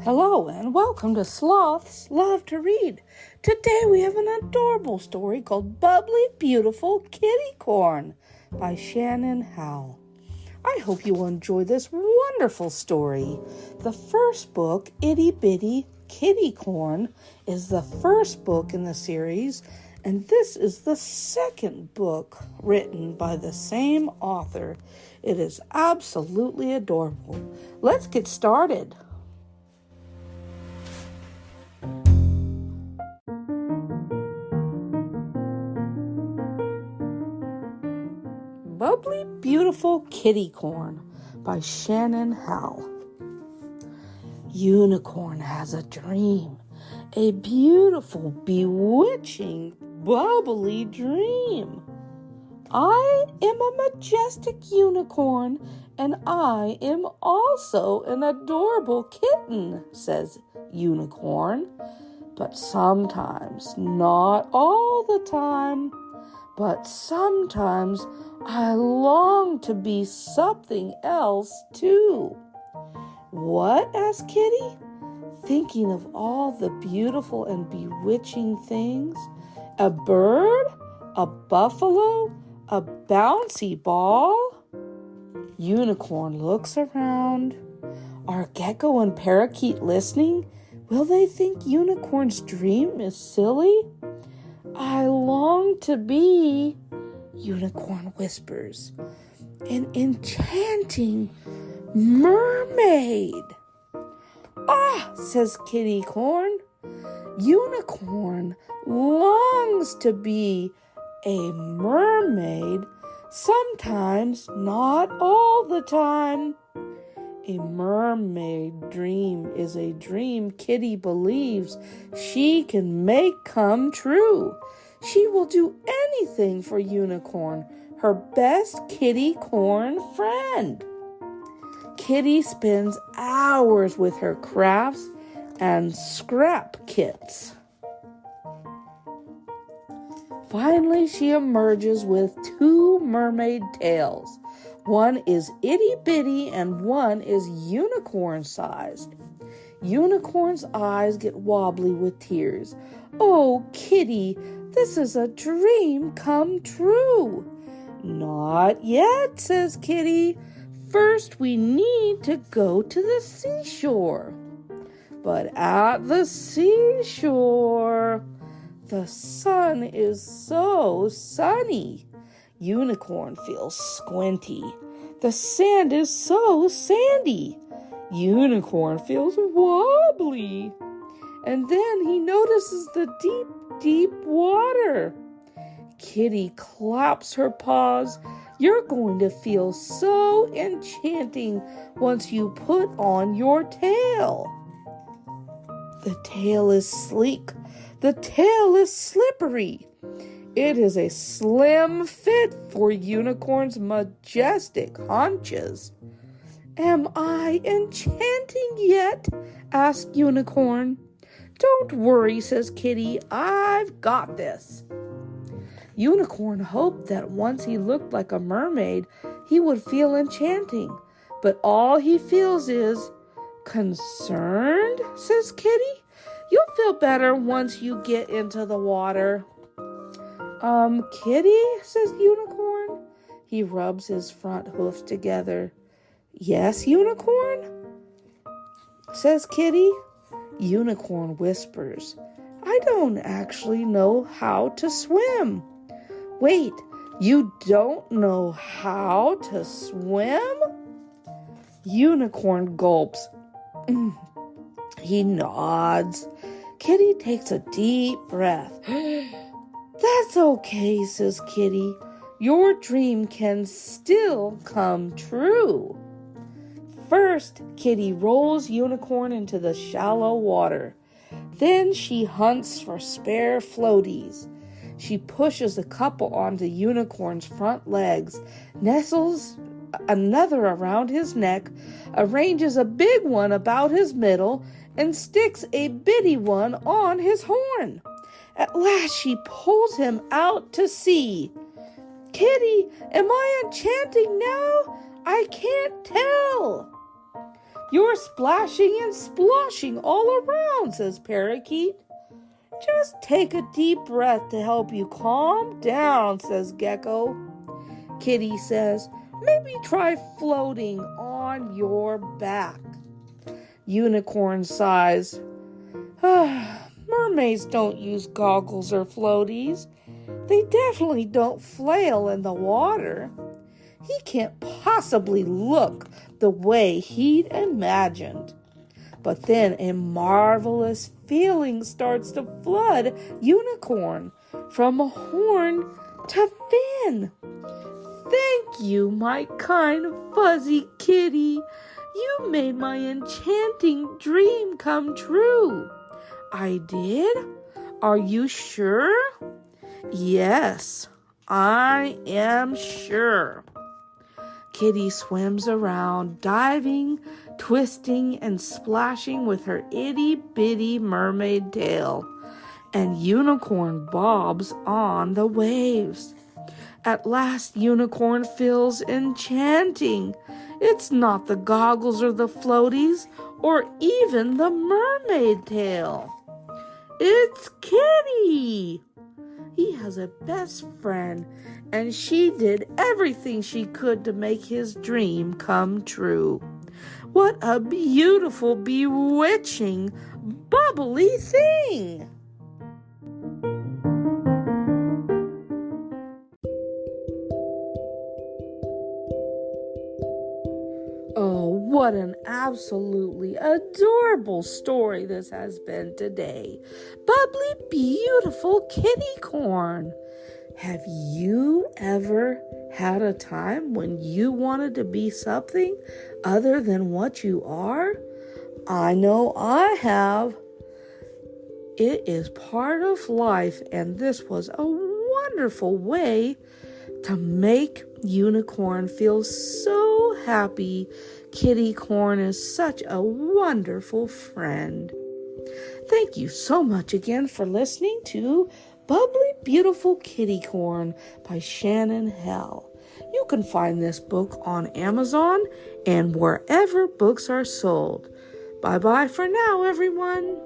Hello and welcome to Sloths Love to Read. Today we have an adorable story called Bubbly, Beautiful Kitty Corn by Shannon Hale. I hope you will enjoy this wonderful story. The first book, Itty Bitty Kitty Corn, is the first book in the series, and this is the second book written by the same author. It is absolutely adorable. Let's get started. Bubbly, Beautiful Kitty Corn by Shannon Hale. Unicorn has a dream, a beautiful, bewitching, bubbly dream. I am a majestic unicorn, and I am also an adorable kitten, says Unicorn. But sometimes, not all the time, but sometimes I long to be something else too. What? Asked Kitty, thinking of all the beautiful and bewitching things. A bird? A buffalo? A bouncy ball? Unicorn looks around. Are Gecko and Parakeet listening? Will they think Unicorn's dream is silly? I long to be, Unicorn whispers, an enchanting mermaid. Ah, says Kitty Corn. Unicorn longs to be a mermaid, sometimes, not all the time. A mermaid dream is a dream Kitty believes she can make come true. She will do anything for Unicorn, her best kitty corn friend. Kitty spends hours with her crafts and scrap kits. Finally, she emerges with 2 mermaid tails. One is itty-bitty and one is unicorn-sized. Unicorn's eyes get wobbly with tears. Oh, Kitty, this is a dream come true. Not yet, says Kitty. First, we need to go to the seashore. But at the seashore, the sun is so sunny. Unicorn feels squinty. The sand is so sandy. Unicorn feels wobbly. And then he notices the deep, deep water. Kitty claps her paws. You're going to feel so enchanting once you put on your tail. The tail is sleek. The tail is slippery. It is a slim fit for Unicorn's majestic haunches. Am I enchanting yet? Asked Unicorn. Don't worry, says Kitty. I've got this. Unicorn hoped that once he looked like a mermaid, he would feel enchanting. But all he feels is concerned, says Kitty. You'll feel better once you get into the water. Kitty, says Unicorn. He rubs his front hoofs together. Yes, Unicorn, says Kitty. Unicorn whispers, I don't actually know how to swim. Wait, you don't know how to swim? Unicorn gulps. He nods. Kitty takes a deep breath. That's okay, says Kitty. Your dream can still come true. First, Kitty rolls Unicorn into the shallow water. Then she hunts for spare floaties. She pushes a couple onto Unicorn's front legs, nestles another around his neck, arranges a big one about his middle, and sticks a bitty one on his horn. At last she pulls him out to sea. Kitty, am I enchanting now? I can't tell. You're splashing and sploshing all around, says Parakeet. Just take a deep breath to help you calm down, says Gecko. Kitty says, maybe try floating on your back. Unicorn sighs, mermaids don't use goggles or floaties. They definitely don't flail in the water. He can't possibly look the way he'd imagined. But then a marvelous feeling starts to flood Unicorn from horn to fin. Thank you, my kind fuzzy kitty. You made my enchanting dream come true. I did? Are you sure? Yes, I am sure. Kitty swims around, diving, twisting, and splashing with her itty-bitty mermaid tail, and Unicorn bobs on the waves. At last, Unicorn feels enchanting. It's not the goggles or the floaties, or even the mermaid tail. It's Kitty! He has a best friend, and she did everything she could to make his dream come true. What a beautiful, bewitching, bubbly thing! Oh, what an absolutely adorable story this has been today. Bubbly, beautiful kitty corn. Have you ever had a time when you wanted to be something other than what you are? I know I have. It is part of life, and this was a wonderful way to make Unicorn feel so happy. Kitty Corn is such a wonderful friend. Thank you so much again for listening to Bubbly Beautiful Kitty Corn by Shannon Hale. You can find this book on Amazon and wherever books are sold. Bye-bye for now, everyone.